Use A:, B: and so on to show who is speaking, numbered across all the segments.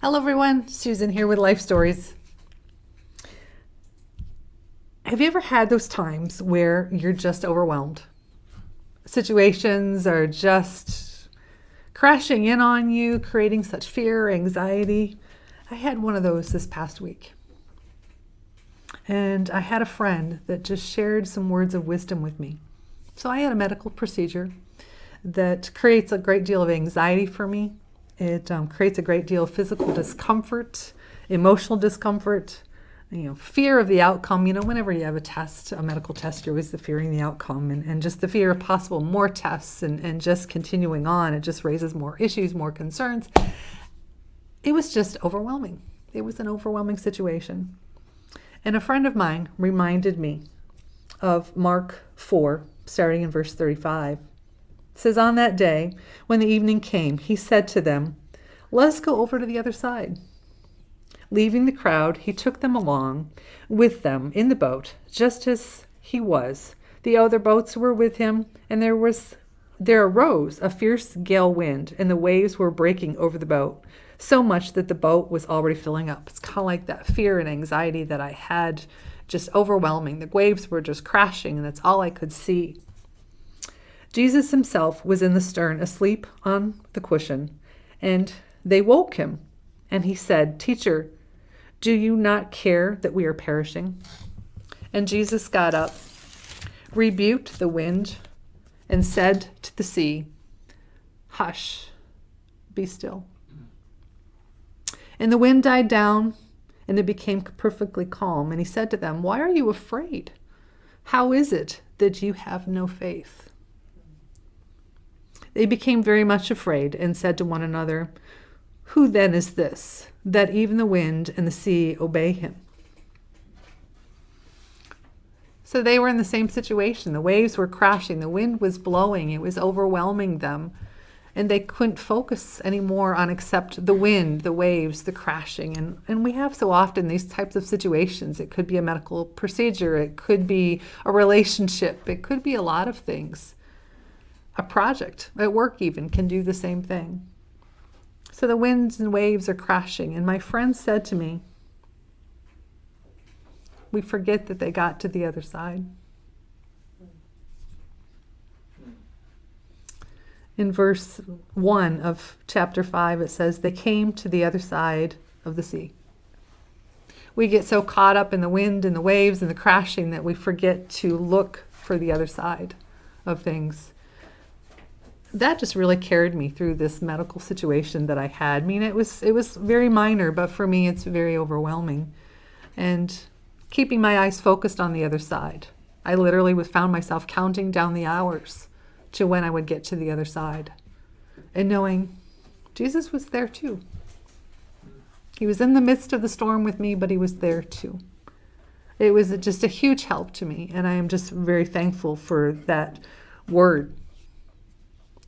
A: Hello everyone, Susan here with Life Stories. Have you ever had those times where you're just overwhelmed? Situations are just crashing in on you, creating such fear, anxiety. I had one of those this past week. And I had a friend that just shared some words of wisdom with me. So I had a medical procedure that creates a great deal of anxiety for me. It creates a great deal of physical discomfort, emotional discomfort, fear of the outcome. Whenever you have a test, a medical test, you're always fearing the outcome and just the fear of possible more tests and just continuing on. It just raises more issues, more concerns. It was just overwhelming. It was an overwhelming situation. And a friend of mine reminded me of Mark 4, starting in verse 35. It says, "On that day, when the evening came, he said to them, 'Let us go over to the other side.' Leaving the crowd, he took them along with them in the boat, just as he was. The other boats were with him, and there arose a fierce gale wind, and the waves were breaking over the boat, so much that the boat was already filling up." It's kind of like that fear and anxiety that I had, just overwhelming. The waves were just crashing, and that's all I could see. Jesus himself was in the stern, asleep on the cushion, and they woke him. And he said, "Teacher, do you not care that we are perishing?" And Jesus got up, rebuked the wind, and said to the sea, "Hush, be still." And the wind died down, and it became perfectly calm. And he said to them, "Why are you afraid? How is it that you have no faith?" They became very much afraid and said to one another, "Who then is this, that even the wind and the sea obey him?" So they were in the same situation. The waves were crashing, the wind was blowing, it was overwhelming them, and they couldn't focus anymore on except the wind, the waves, the crashing. And we have so often these types of situations. It could be a medical procedure, it could be a relationship, it could be a lot of things. A project at work even can do the same thing. So the winds and waves are crashing, and my friend said to me, we forget that they got to the other side. In verse 1 of chapter 5, it says, "They came to the other side of the sea." We get so caught up in the wind and the waves and the crashing that we forget to look for the other side of things. That just really carried me through this medical situation that I had. I mean, it was very minor, but for me, it's very overwhelming. And keeping my eyes focused on the other side, I literally found myself counting down the hours to when I would get to the other side, and knowing Jesus was there too. He was in the midst of the storm with me, but he was there too. It was just a huge help to me, and I am just very thankful for that word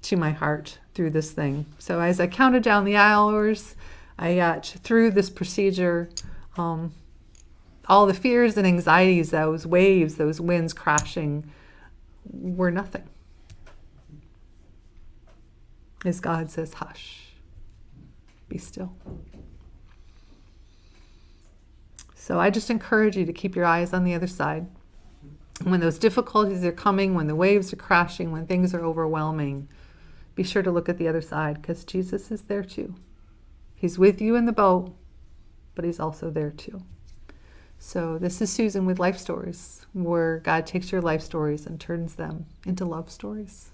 A: to my heart through this thing. So as I counted down the hours, I got through this procedure. All the fears and anxieties, those waves, those winds crashing, were nothing. As God says, "Hush, be still." So I just encourage you to keep your eyes on the other side. When those difficulties are coming, when the waves are crashing, when things are overwhelming, be sure to look at the other side, because Jesus is there too. He's with you in the boat, but he's also there too. So this is Susan with Life Stories, where God takes your life stories and turns them into love stories.